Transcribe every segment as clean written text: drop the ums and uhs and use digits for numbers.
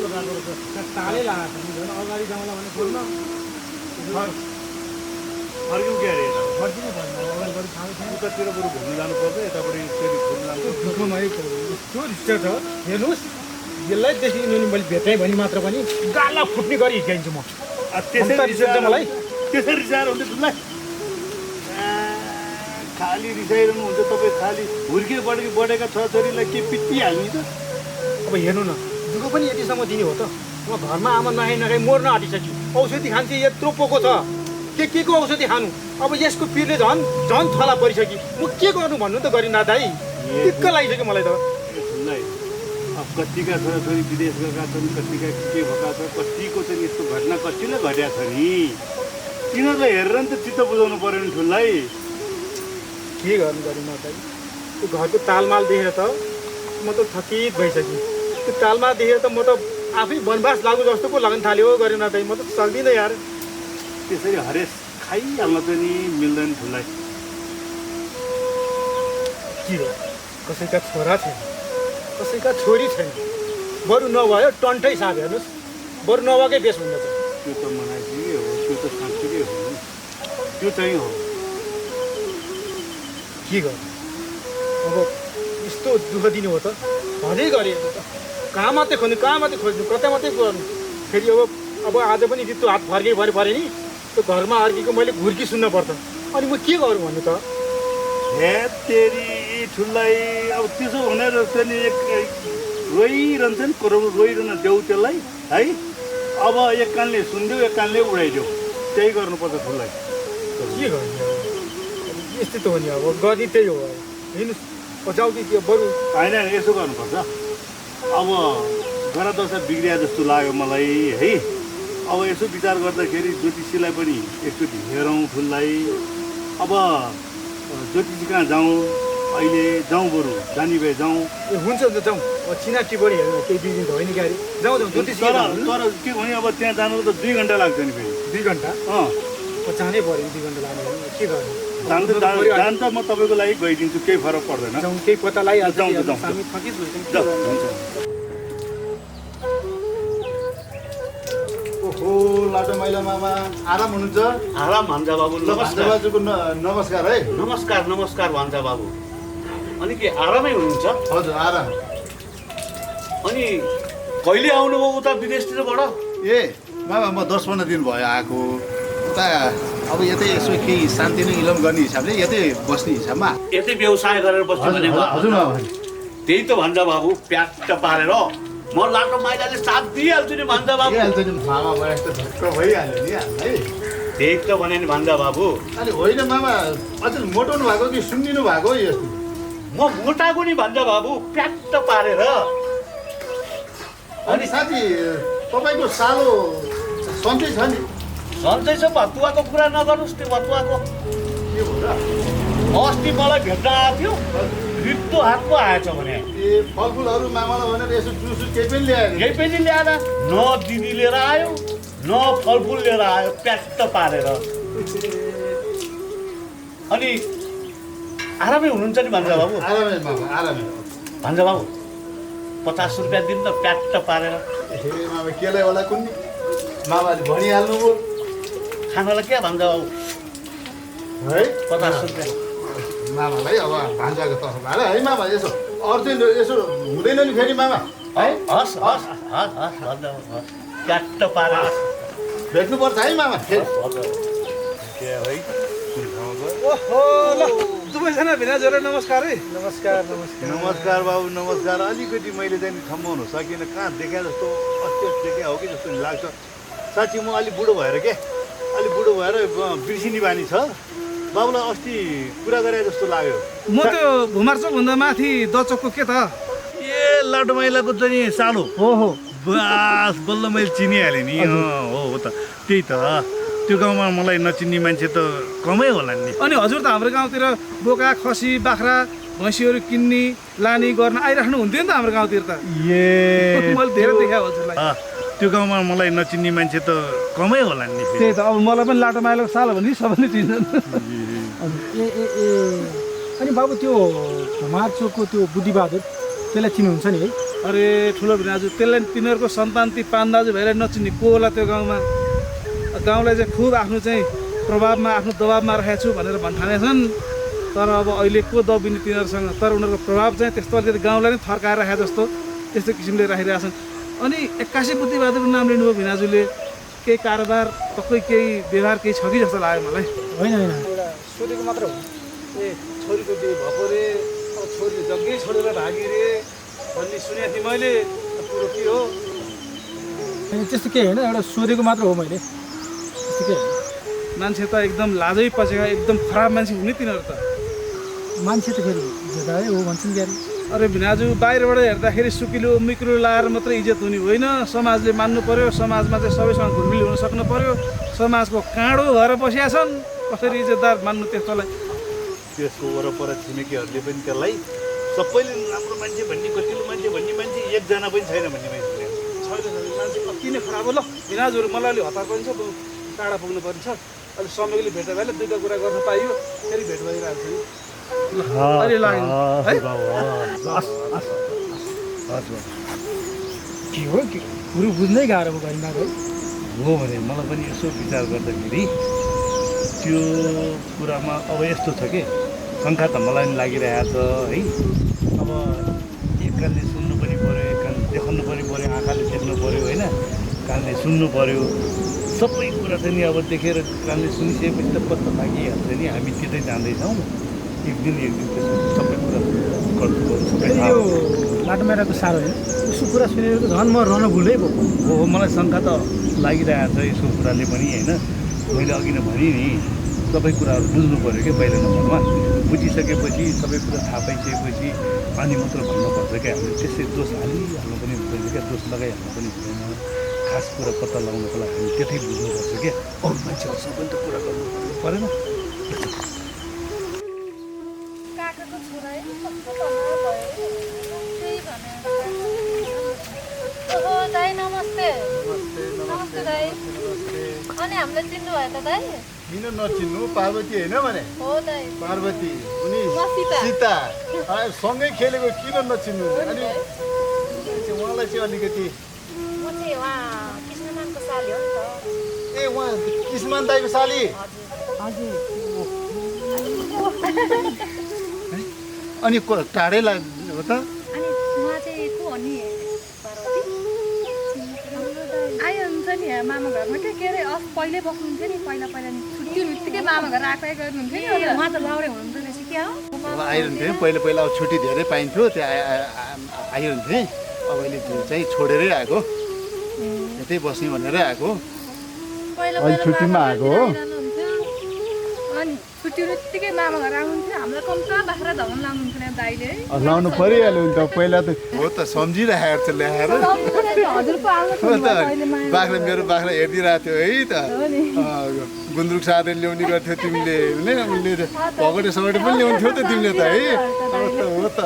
लगाएको रहेछ तालै लगाएको छ झन् अगाडि जाउँला भने खोल्न फर्क्यौँ के अरे यता फर्किनु पर्छ अगाडि बढी ठाउँ छैन उतातिर बरु घुम्नु जानुपर्छ यतापट्टि फेरि घुम्नु जानुपर्छ दुःखमा यस्तो रिस्टर छ हेर्नुहोस् यसलाई देखि मैले भेटाएँ भने मात्र पनि गाला फुट्ने गरी हिर्काइन्छु म त्यसरी मलाई त्यसरी रिसाएर हुन्छ तुलाई खाली रिसाइरहनु हुन्छ तपाईँ खालि हुर्के बढेका छोराछोरीलाई के पित्ती हाल्ने त अब हेर्नु न दुःख पनि यतिसम्म दिने हो त म घरमा आमा नखाइ नखाइ मर्न आँटिसक्यो औषधि खान्छ यत्रो पोको छ के को औषधि खानु अब यसको पिरले झन् थला परिसक्यो म के गर्नु भन्नु त गरिना दाइ दिक्क लागिसक्यो मलाई त अब कतिका छोराछोरी विदेश गएका छन् कतिका के भएका छ कतिको चाहिँ यस्तो घटना कतिले घटेको छ नि तिनीहरूलाई हेरेर नि त चित्त बुझाउनु पऱ्यो नि ठुललाई के गर्नु गरिना दाइ त्यो घरको तालमाल देखेर त म त थकित भइसकेँ त्यो तालमाल देखेर त म त आफै वनवास लागु जस्तो पो लाग्न थाल्यो गरिना दाइ म त सक्दिनँ यार त्यसरी हरेस खाइहाल्न चाहिँ नि मिल्दैन ठुललाई के हो कसैका छोरा छैन कसैका छोरी छैन बरु नभयो टन्टै साथ हेर्नुहोस् बरु नभएकै बेस हुन्छ त्यो त मनाइदिए हो त्यो त साँच्चीकै हो त्यो चाहिँ हो के गर्नु अब यस्तो दुःख दिनु हो त भदै गरेँ त कहाँ मात्रै खोज्नु कता मात्रै गर्नु फेरि अब आज पनि त्यो हात फर्कै पऱ्यो नि त्यो घरमा अर्कीको मैले घुर्की सुन्न पर्छ अनि म के गरौँ भन्नु त हे तेरी ठुललाई अब त्यसो भनेर चाहिँ एक रोइरहन्छ नि रोइरहन देऊ त्यसलाई है अब एक कानले सुनिदेऊ एक कानले उडाइदेऊ त्यही गर्नुपर्छ ठुललाई के गर्नु यस्तै त हो नि अब गर्ने त्यही हो हिँड्नु जाउँ कि त्यो बरु होइन यसो गर्नुपर्छ अब गरा दशा बिग्रिया जस्तो लाग्यो मलाई है अब यसो विचार गर्दाखेरि ज्योतिषीलाई पनि एकचोटि हेरौँ ठुललाई अब ज्योतिषी कहाँ जाउँ अहिले जाउँ बरु जानी भए जाउँ ए हुन्छ जाउँ चिना टिप्पणी हेर्नु केही दुई दिन त होइन गाडी जाउँ ज्योतिषी तर के भने अब त्यहाँ जानु त 2 घन्टा लाग्छ नि फेरि 2 घन्टा जानै पऱ्यो 2 घन्टा लाग्ने के गर्नु जान त म तपाईँको लागि गइदिन्छु केही फरक पर्दैन जाउँ केही पत्ता लगाइहाल्छ जाउँ हामी थकित हुन्छ ओहो लाटो मैला मामा आराम हुनुहुन्छ आराम भान्जा बाबु नमस्कार बाजुको नमस्कार है नमस्कार भान्जा बाबु अनि के आरामै हुनुहुन्छ हजुर आराम अनि कहिले आउनुभयो उता विदेशतिरबाट ए मामा म 10-15 दिन भयो आएको उता अब यतै यसो केही शान्ति नै इलम गर्ने हिसाबले यतै बस्ने हिसाबमा यतै व्यवसाय गरेर बस्नु भनेको हजुर मामा त्यही त भन्छ बाबु प्याट पारेर म लाटो माइलाले साथ दिइहाल्छु नि भन्छ बाबु मामा भयो यस्तो ढक्क भइहाल्यो नि है त्यही त भने नि भन्छ बाबु अनि होइन मामा अझै मोटाउनु भएको कि सुन्निनु भएको यस्तो म मोटाको नि भन्छ बाबु प्याट पारेर अनि साथी तपाईँको सालो सन्चै छ नि सन्चै छ भतुवाको कुरा नगर्नुहोस् त्यो भतुवाको के हो र अस्ति मलाई भेट्न आएको थियो रित्तो हातको आएछ भने ए फलफुलहरू मामालाई भनेर यसो जुस केही पनि ल्याएर केही पनि ल्याएर न दिदी लिएर आयो न फलफुल लिएर आयो प्याट पारेर अनि आरामै हुनुहुन्छ नि भान्जा बाबु आरामै मामा आरामै भान्जा बाबु 50 रुपियाँ दिनु त प्याट पारेर ए मामा केलाई होला कुन्नी मामाले भनिहाल्नुभयो खानालाई के भन्छ बाबु है 50 रुपियाँ मामालाई अब भान्जाको तर्फबाट है मामा यसो अर्जेन्ट यसो हुँदैन नि फेरि मामा है हस् हस् हस् हस् भन्दा हस् प्याट पारेर भेट्नुपर्छ है मामा फेरि के है ओहो ल दुवैजना भिना जोडेर नमस्कार है नमस्कार नमस्कार बाबु नमस्कार अलिकति मैले चाहिँ थम्माउनु सकिनँ कहाँ देखा जस्तो अस्ति देखा हो कि जस्तो लाग्छ साँच्ची म अलिक बुढो भएर के अलिक बुढो भएर बिर्सिने बानी छ बाबुलाई अस्ति कुरा गरे जस्तो लाग्यो म त्यो भुमार चोकभन्दा माथि दचोकको के त ए लाटो मैलाको चाहिँ सालो हो हो बास बल्ल मैले चिनिहालेँ नि हो त त्यही त त्यो गाउँमा मलाई नचिन्ने मान्छे त कमै होला नि अनि हजुर त हाम्रो गाउँतिर बोका खसी बाख्रा भैँसीहरू किन्ने लाने गर्न आइराख्नु हुन्थ्यो नि त हाम्रो गाउँतिर त ए मैले धेरै देखाएँ हजुरलाई त्यो गाउँमा मलाई नचिन्ने मान्छे त कमै होला नि त्यही त अब मलाई पनि लाटो माइलाको साल भने सबैले चिन्छन् ए ए ए अनि बाबु त्यो कुमार चोकको त्यो बुद्धिबहादुर त्यो त्यसलाई चिन्नुहुन्छ नि है? अरे ठुलो भिनाजु त्यसलाई तिनीहरूको सन्तान ती पान दाजु भाइलाई नचिन्ने को होला त्यो गाउँमा। गाउँलाई चाहिँ खुब आफ्नो चाहिँ प्रभावमा आफ्नो दबाबमा राखेको छु भनेर भन्ठानेछन्। तर अब अहिले को दबिने तिनीहरूसँग, तर उनीहरूको प्रभाव चाहिँ त्यस्तो अलिकति गाउँलाई नै थर्काएर राखे जस्तो त्यस्तो किसिमले राखिरहेका छन्। अनि 81 बुद्धिबहादुरको नाम लिनुभयो भिनाजुले, केही कारोबार पक्कै केही व्यवहार केही छ कि जस्तो लाग्यो मलाई। होइन होइन, एउटा सोधेको मात्र हो। ए छोरीको बिहे भएको रे, अब छोरीले जग्गै छोडेर भागी रे भन्ने सुनेको थिएँ मैले। कुरो के हो? होइन त्यस्तो केही होइन, एउटा सोधेको मात्र हो मैले, त्यस्तो केही होइन। मान्छे त एकदम लाजै पसेका एकदम खराब मान्छे हुने तिनीहरू त। मान्छे त फेरि इज्जत है हो भन्छन् क्यारे। अरे भिनाजु बाहिरबाट हेर्दाखेरि सुकिलो मिक्रो लाएर मात्रै इज्जत हुने होइन, समाजले मान्नु पर्यो। समाजमा चाहिँ सबैसँग घुलमिल हुन सक्नु पर्यो। समाजको काँडो भएर बसिया छन्, कसरी इज्जतदार मान्नु त्यस्तोलाई? त्यसको वरपर छिमेकीहरूले पनि त्यसलाई सबैले राम्रो मान्छे भन्ने, गतिलो मान्छे भन्ने मान्छे एकजना पनि छैन भन्ने मान्छे छैन मान्छे अति नै खराब हो। ल भिनाजुहरू मलाई अलि हतार पनि छ, टाढा पुग्नु पर्ने छ। अहिले समयले भेट भएले दुईवटा कुरा गर्न पाइयो, फेरि भेट भइरहेको छ नि। अहिले लाग्यो है? के हो के कुरो बुझ्नै गाह्रो भयो गरिमा है। हो भने मलाई पनि यसो विचार गर्दाखेरि त्यो कुरामा अब यस्तो छ कि शङ्का त मलाई पनि लागिरहेको छ है। अब एक कानले सुन्नु पनि पऱ्यो, एक कान देखाउनु पनि पऱ्यो, आँखाले देख्नु पऱ्यो होइन, कानले सुन्नु पऱ्यो। सबै कुरा चाहिँ नि अब देखेर कानले सुनिसकेपछि त पत्ता लागिहाल्छ नि। हामी त्यतै जाँदैछौँ, एक दिन त्यसपछि सबै कुरा सबै यो लाटोमेराको साह्रो होइन, उसको कुरा सुनेर त झन् म रहन भुलै भयो। हो मलाई शङ्का त लागिरहेको छ यसो कुराले पनि होइन। मैले अघि नै भने नि सबै कुराहरू बुझ्नु पऱ्यो कि पहिला नम्बरमा। बुझिसकेपछि सबै कुरा थाहा पाइसकेपछि अनि मात्र भन्नुपर्छ क्या। हामीले त्यसै दोष हालिहाल्नु पनि हुँदैन क्या, दोष लगाइहाल्नु पनि हुँदैन। खास कुरा पत्ता लगाउनुको लागि हामी त्यतै बुझ्नुपर्छ क्या। अरू मान्छेहरूसँग पनि त कुरा गर्नु परेन। काकाको छोरा कस्तो धमार भयो, त्यही भनेर। ओहो दाइ नमस्ते। नमस्ते दाइ। अनि हामीलाई चिन्नु भयो त दाइ? किन नचिन्नु? पार्वती होइन भने? हो दाइ। पार्वती उनी म सीता। सीता सँगै खेलेको, किन नचिन्नु? अनि उहाँलाई चाहिँ अलिकति म चाहिँ उहाँ कृष्णमानको साली हो नि त। ए उहाँ किस्मान दाईको साली। हजुर। अनि टाढै लाग्यो हो त? अनि उहाँ चाहिँ को हो नि पार्वती? आयो हुन्छ नि मामा घरमा के अरे पहिल्यै बस्नुहुन्थ्यो नि, पहिला नि छुट्टी बित्तिकै मामा घर आएकै गर्नुहुन्थ्यो नि। उहाँ त लाउडे हुनुहुन्थ्यो रहेछ क्या हो? अब आइरहन्थ्यो पहिला पहिला, अब छुट्टी धेरै पाइन्थ्यो त्यहाँ आइरहन्थेँ। अब अहिले त्यो चाहिँ छोडेरै आएको, यतै बस्ने भनेरै आएको। पहिला अहिले छुट्टीमा आएको हो? अनि छुट्टी बित्तिकै मामा घर आउनुहुन्थ्यो। हामीलाई कम्ता बाख्रा धवन लाउनुहुन्थ्यो नि दाइले। लाउनु परिहाल्यो नि त, पहिला त हो त सम्झिरहेको छ ल्याएर। हजुरको आउनु हो त बाख्रा, मेरो बाख्रा हेरिदिरहेको थियो है त। गुन्द्रुक साँधेर ल्याउने गर्थ्यो तिमीले, उसले भगटे सगटे पनि ल्याउँथ्यो त तिमीले त है। हो त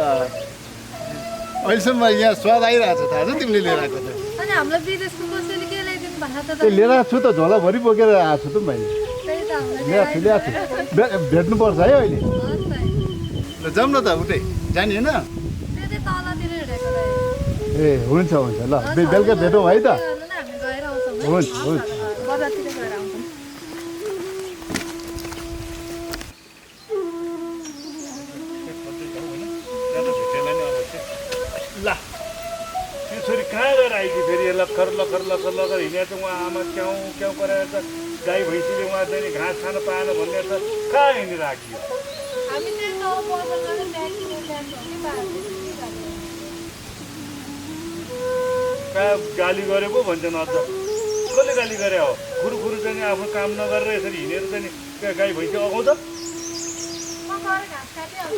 अहिलेसम्म यहाँ स्वाद आइरहेको छ, थाहा छ तिमीले लिएर आएको त। अनि हामीलाई विदेशको कसैले के ल्याइदिनु भएको त? त्यो लिएर आएको छु त, झोलाभरि बोकेर आएको छु त मैले। त्यही त हामीलाई ल्याएको छु भेट्नुपर्छ है अहिले। ल जाउँ न त उतै जाने होइन? त्यही तलतिर हिँडेको दाइ। ए हुन्छ हुन्छ, ल बेलुका भेटौँ है त। हामी गएर आउँछौँ। हुन्छ हुन्छ। बजारतिर गएर आउँछौँ। ला त्यो छोरी कहाँ गएर आइकी फेरि लखर लखर लखर लखर हिँडेर त उहाँ आमा क्याउ क्याउ गरेर त गाई भैँसीले उहाँ चाहिँ घाँस खान पाएन भनेर त कहाँ हिँडेर राखियो? हामी चाहिँ तल बजार गएर त्यहाँ किनेर ल्याएको हो कि बाहिर। कहाँ गाली गरेको भन्छन् अझ। कसले गाली गरे हो? खुरुखुरु चाहिँ आफ्नो काम नगरेर यसरी हिँडेर चाहिँ त्यहाँ गाई भैँसी अगाउँछ? म गएर घाँस काटिहाल्छु।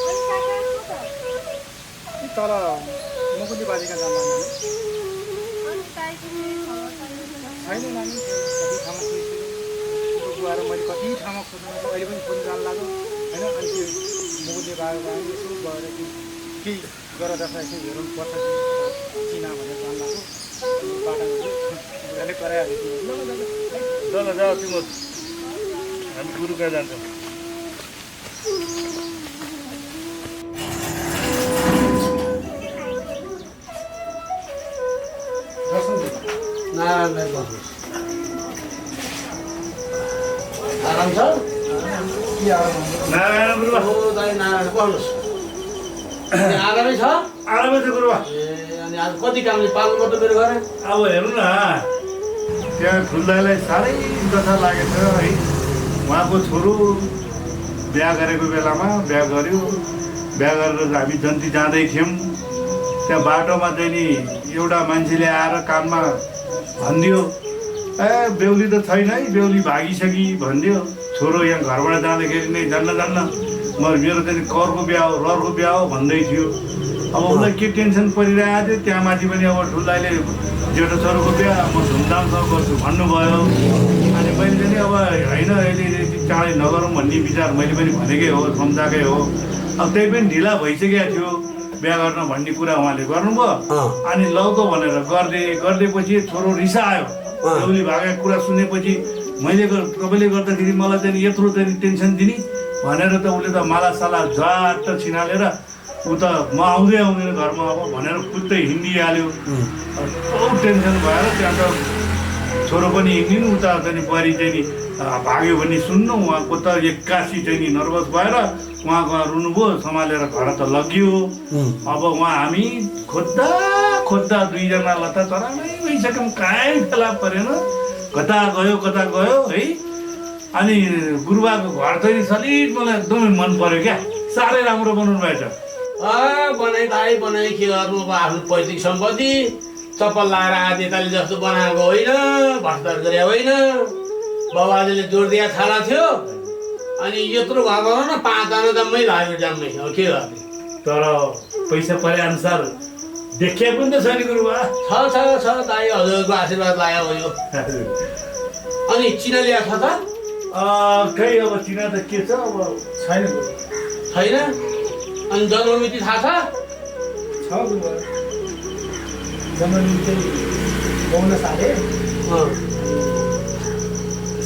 अनि काका को त? तल मुकुन्दी बाजेका जान्दा अनि दाइको चाहिँ खबर छैन। छैन नानी, कति ठाउँमा खोजिसक्यो गएर मैले कति ठाउँमा खोज्नु, अहिले पनि खोज्नु जानु लाग्यो होइन। अनि त्यो मुकुन्दी बाजे यसो गएर केही गरेर यसो हेर्नु पर्छ कि चिना भनेर जानु लाग्यो। बाटोमा बुढाले कराइहाल्यो। ल जाऊ तिम्रो, हामी गुरु कहाँ जान्छौँ? आरामदायक बस्नुहोस्। आराम छ? नारायण गुरुबा हो दाइ नारायण बस्नुहोस्। अनि आरामै छ? आरामै छ गुरुबा। ए अनि आज कति कामले पाल्नु पर्छ मेरो घर? अब हेर्नु न त्यहाँ ठुल्दालाई साह्रै दशा लागेको छ है। उहाँको छोरो बिहा गरेको बेलामा बिहा गर्यो। बिहा गरेर हामी जन्ती जाँदै थियौँ। त्यहाँ बाटोमा चाहिँ नि एउटा मान्छेले आएर कानमा भनिदियो, ए बेहुली त छैन है, बेहुली भागिसकी भनिदियो। छोरो यहाँ घरबाट जाँदाखेरि नै जान्न मेरो चाहिँ करको बिहा हो, रहरको बिहा हो भन्दै थियो। अब उसलाई के टेन्सन परिरहेको थियो। त्यहाँ माथि पनि अब ठुल्दाले जेठो छोरोको बिहा म धुमधामसँग गर्छु भन्नुभयो। अनि मैले चाहिँ अब होइन अहिले यति चाँडै नगरौँ भन्ने विचार मैले पनि भनेकै हो, सम्झाएकै हो। अब त्यही पनि ढिला भइसकेको थियो बिहा गर्न भन्ने कुरा उहाँले गर्नुभयो। अनि लौ त भनेर गरिदिएपछि छोरो रिसायो। बेहुली भागेको कुरा सुनेपछि मैले तपाईँले गर्दाखेरि मलाई चाहिँ यत्रो चाहिँ टेन्सन दिने भनेर त उसले त मालासाला झ्वाट छिनालेर ऊ त म आउँदैन घरमा अब भनेर खुट्टै हिँडिहाल्यो। बहुत टेन्सन भएर त्यहाँ त छोरो पनि हिँडिनु, उता चाहिँ बुहारी चाहिँ नि भाग्यो भने सुन्नु। उहाँको त 81 चाहिँ नि नर्भस भएर उहाँ गएर रुनुभयो, सम्हालेर घर त लगियो। अब उहाँ हामी खोज्दा दुईजना लत्ता चरामै भइसक्यौँ, कहीँ फेला परेन। कता गयो है। अनि गुरुबाको घर चाहिँ सलिड मलाई एकदमै मन पर्यो क्या, साह्रै राम्रो बनाउनु भएछ। बनाइ दाइ बनाइ के गर्नु, अब आफ्नो पैतृक सम्पत्ति चप्पल लाएर आदिताली जस्तो बनाएको होइन, भ्रष्टाचार गरे होइन। बाबाजीले जोड दिया थाला थियो। अनि यत्रो घर बनाउन 5 आना जम्मै लाग्यो जम्मै। अब के गर्ने? तर पैसा परे अनुसार देखिया पनि त छैन गुरुबा। छ दाइ, हजुरको आशीर्वाद लाग्यो हो यो। अनि चिना ल्याएको छ त? खै अब चिना त के छ, अब छैन छैन। अनि जन्ममिति थाहा छ? जन्ममिति 52 साले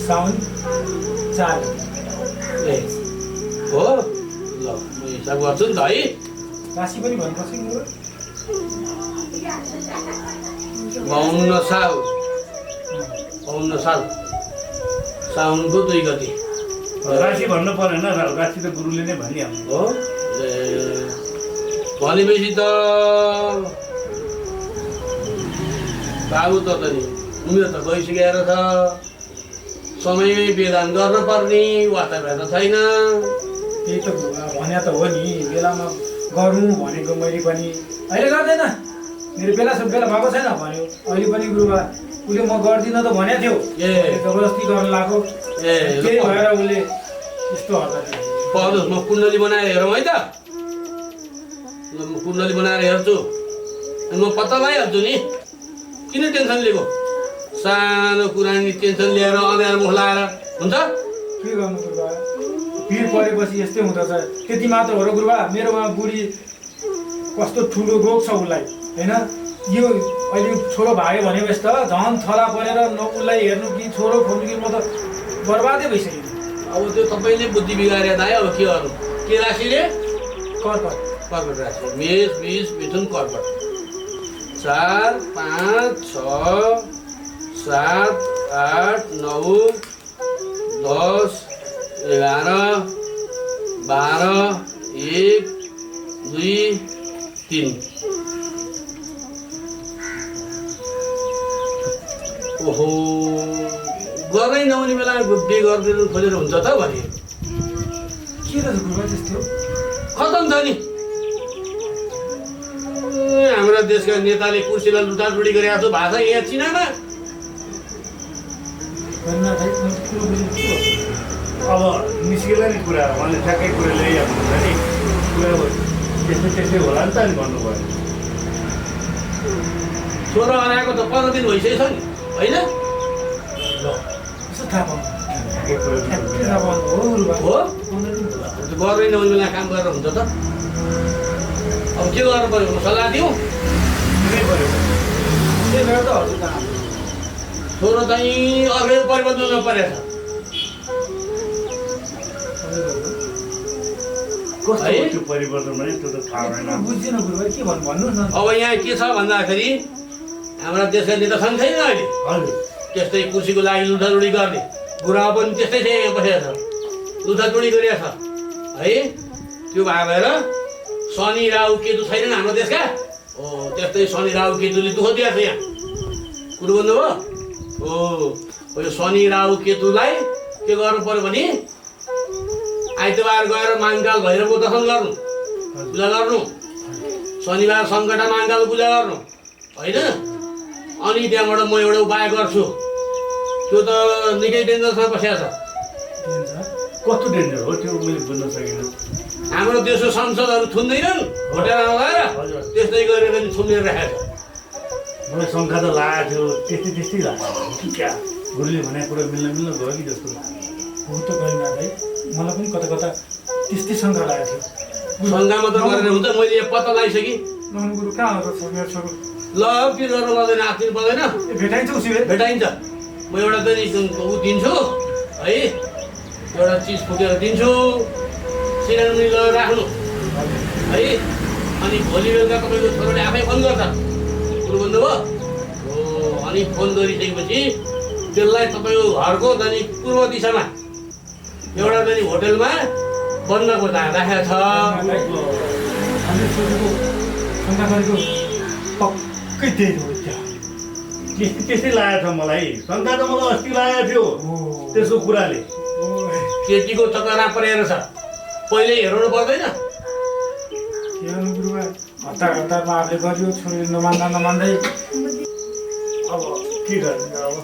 साउन 4 ए हो। ल म हिसाब गर्छु नि त है। राशि पनि भन्नुपर्छ कि 52 साल साउनको 2 गते। राशि भन्नु परेन, राशि त गुरुले नै भनिहाल्नु हो। भनेपछि त बाबु त नि उमेर त गइसकेर छ। समयमै बेदान गर्न पर्ने वास्ता भए त छैन। त्यही त भने त हो नि, बेलामा गरौँ भनेको मैले पनि अहिले गर्दैन, मेरो बेला भएको छैन भन्यो। अहिले पनि गुरुबा उसले म गर्दिनँ त भनेको थियो, जबरजस्ती गर्न लाग्यो। त्यही भएर उसले यस्तो हर्दा पढ्नुहोस्, म कुण्डली बनाएर हेरौँ है त। म कुण्डली बनाएर हेर्छु अनि म पत्ता लगाइहाल्छु नि। किन टेन्सन लिएको? सानो कुरा नि टेन्सन लिएर अँध्यारो मुख लगाएर हुन्छ? के गर्नु गुरुबा, पिर परेपछि यस्तै हुँदछ। त्यति मात्र हो र गुरुबा, मेरोमा बुढी कस्तो ठुलो रोग छ उसलाई होइन। यो अहिले छोरो भाग्यो भनेपछि त झन् थला परेर न उसलाई हेर्नु कि छोरो खोज्नु कि म त बर्बादै भइसक्यो। अब त्यो तपाईँले बुद्धि बिगारे दाइ। अब के गर्नु? के राशिले? कर्कट राशि। मेष, विष, मिथुन, कर्कट। 4, 5, 6, 7, 8, 9, 10, 11, 12, 1, 2, 3। ओहो, गर्नै नहुने बेला बिहे गरिदिनु खोजेर हुन्छ त भने के रहेछ गुरुबा त्यस्तो? खतम छ नि। हाम्रा देशका नेताले कुर्सीलाई लुटालुटी गरेको छ भाषा यहाँ चिनामा। अब निस्केला नि कुरा, उहाँले ठ्याक्कै कुरा ल्याइहाल्नु हुन्छ नि। कुरा त्यस्तै होला नि त नि भन्नुभयो। छोरो हराएको त 15 दिन भइसकेको छ नि होइन? यसो थाहा पाउनु हो गर्दै नहुने बेला काम गरेर हुन्छ त। अब के गर्नु पर्यो? सल्लाह दिउँ। छोरो चाहिँ अर्कै परिवर्तनमा परेछ। कस्तो त्यो परिवर्तन भने त्यो त थाहा भएन। बुझ्दिनँ गुरुबा, के भन्नु भन्नुहोस् न। अब यहाँ के छ भन्दाखेरि हाम्रा देशका नेता छन् छैन अहिले हजुर त्यस्तै कुर्सीको लागि लुटालुटी गर्ने बुढा पनि त्यस्तै थियो यहाँ बसेको छ लुटाचुडी गरिरहेको छ है त्यो भएर शनि राहु केतु छैनन् हाम्रो देशका त्यस्तै शनि राहु केतुले दुःख दिएको छ यहाँ कुरो भन्नुभयो यो शनि राहु केतुलाई के गर्नु पर्यो भने आइतबार गएर माङ्गाल भैरवको दर्शन गर्नु पूजा गर्नु शनिबार सङ्कटा माङ्गाल पूजा गर्नु होइन अनि त्यहाँबाट म एउटा उपाय गर्छु त्यो त निकै डेन्जरमा बसेको छ कस्तो डेन्जर हो त्यो मैले बुझ्न सकिनँ हाम्रो देशको संसदहरू थुन्दैनन् भोटेर लगाएर त्यस्तै गरेर पनि थुनेर राखेको छ मलाई शङ्का त लागेको थियो त्यस्तै लाग्यो क्या गुरुले भनेको कुरा मिल्न गयो कि जस्तो हो त गएन दाइ मलाई पनि कता कता त्यस्तै शङ्का लागेको थियो शङ्का मात्र गरेर हुन्छ मैले यहाँ पत्ता लगाइसकेँ नहुनु गुरु कहाँ हो त मेरो छोरो ल पिर गर्नु पर्दैन आत्तिनु पर्दैन भेटाइन्छ उसीले भेटाइन्छ म एउटा चाहिँ ऊ दिन्छु है एउटा चिज फुकेर दिन्छु सिरानी लगेर राख्नु है अनि भोलि बेलुका तपाईँको छोरोले आफै फोन गर्छ कुरो भन्नुभयो अनि फोन गरिसकेपछि त्यसलाई तपाईँको घरको जाने पूर्व दिशामा एउटा जाने होटेलमा बन्नको राखेको छ हामीले सोचेको शङ्का गरेको पक्कै त्यही हो त्यहाँ त्यस्तै लागेको छ मलाई शङ्का त मलाई अस्ति लागेको थियो त्यसको कुराले केटीको चक्करा परेर छ पहिले हेर्नु पर्दैन हेर्नु गुरुबा हतार हतारमा आफूले गरियो छोरीले नमान्दै अब के गर्ने अब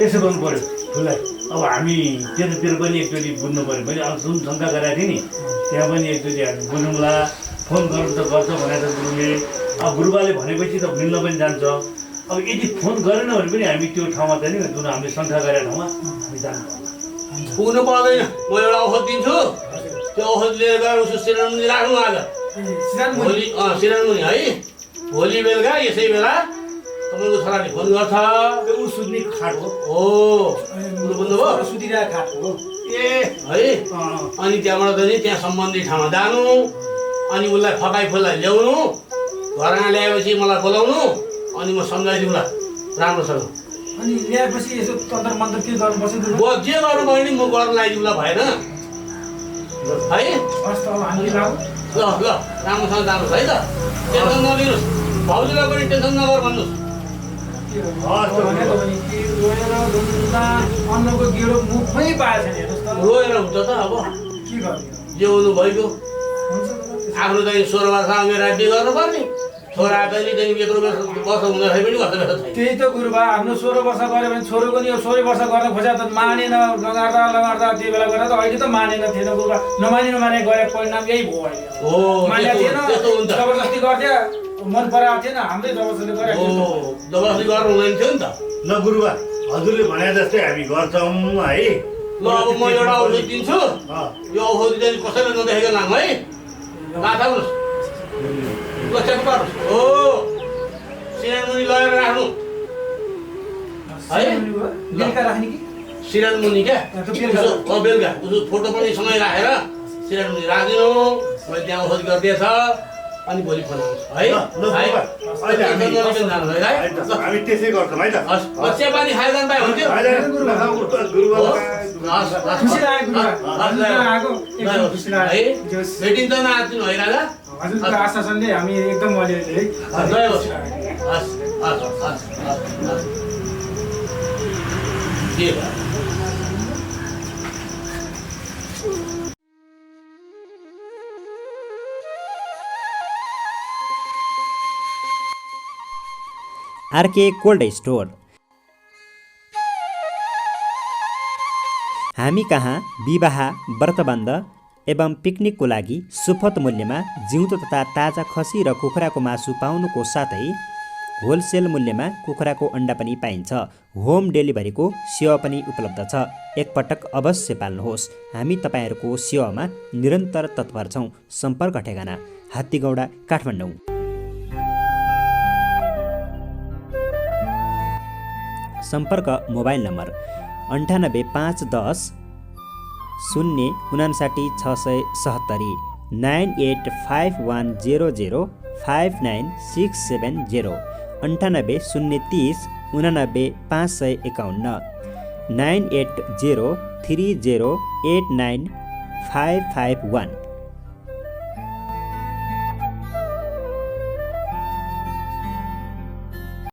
यसो गर्नु पऱ्यो ठुलाई अब हामी त्यतातिर पनि एकचोटि बुझ्नु पऱ्यो मैले अब जुन शङ्का गरेको थिएँ नि त्यहाँ पनि एकचोटि हामी बुझौँला फोन गर्नु त गर्छ भनेको छ गुरुले अब गुरुबाले भनेपछि त मिल्न पनि जान्छ अब यदि फोन गरेन भने पनि हामी त्यो ठाउँमा चाहिँ नि जुन हामीले शङ्का गरेको ठाउँमा हामी जानु पुग्नु पर्दैन म एउटा औषध दिन्छु त्यो औषध लिएर गएर उसको सिरानी राख्नु आज भोलि सिरानी है भोलि बेलुका यसै बेला तपाईँको छोराले फोन गर्छ त्यो ऊ सुत्ने खाट हो कुरो बुझ्नुभयो सुतिरहेको खाट हो ए है अनि त्यहाँबाट चाहिँ त्यहाँ सम्बन्धित ठाउँमा जानु अनि उसलाई फकाइ फुल्लाई ल्याउनु घरमा ल्याएपछि मलाई बोलाउनु अनि म सम्झाइदिउँला राम्रोसँग अनि ल्याएपछि यसो तन्त्र मन्त्र के गर्नुपर्छ जे गर्नु भयो नि म गर्न लगाइदिउँला भएन है हस् त अब हामीले लाऊ ल राम्रोसँग जानुहोस् है त टेन्सन नलिनुहोस् भाउजूलाई पनि टेन्सन नगर भन्नुहोस् अन्नको गेडो मुखमै पाएछ नि हेर्नुहोस् त रोएर हुन्छ त अब के गर्ने जे हुनु भइगयो हुन्छ आफ्नो चाहिँ 16 वर्ष उमेर बिहे गर्नुपर्ने छोरा पनि चाहिँ यत्रो वर्ष हुँदाखेरि पनि कस्तो बेला छैन त्यही त गुरुबा आफ्नो 16 वर्ष गऱ्यो भने छोरोको नि 16 वर्ष गर्न खोजा त मानेन लगार्दा त्यो बेला गरेर त अहिले त मानेन थिएन गुरुबा नमाने गए परिणाम यही भयो अहिले हो मान्या थिएन त्यस्तो हुन्छ जबरजस्ती गर्थ्यो मन पराएको थिएन हाम्रै जबरजस्ती गरेको हो जबरजस्ती गर्नु हुँदैन थियो नि त ल गुरुबा हजुरले भने जस्तै हामी गर्छौँ है ल अब म एउटा औषध दिन्छु यो औषधि चाहिँ कसैले नदेखेको लाम है राख्नुहोस् ल चेक गर्नुहोस् हो सिरानी लगेर राख्नु है बेलुका राख्ने कि सिरानी क्या बेलुका बेलुका उसको फोटो पनि सँगै राखेर सिरानी राखिदिनु मैले त्यहाँ औषधि गरिदिएछ अनि भोलि फोन आउँछ है हामी त्यसै गर्छौँ है त चिया पानी खाएर जानु पायो हुन्थ्यो खुसी लाग्यो गुरुबा खुसी लाग्यो भेटिन्छ नआत्तिनु है राजा हजुरको आश्वासनले हामी एकदम अलिअलि है जय होस् के भयो आरके कोल्ड स्टोर हामी कहाँ विवाह व्रतबन्ध एवं पिकनिकको लागि सुपथ मूल्यमा जिउँदो तथा ताजा खसी र कुखुराको मासु पाउनुको साथै होलसेल मूल्यमा कुखुराको अन्डा पनि पाइन्छ। होम डेलिभरीको सेवा पनि उपलब्ध छ। एकपटक अवश्य पाल्नुहोस्। हामी तपाईहरूको सेवामा निरन्तर तत्पर छौँ। सम्पर्क ठेगाना हात्तीगौडा काठमाडौँ। सम्पर्क मोबाइल नम्बर 985110 059 670 985100 59670 98 030 89 551 980 30 89 551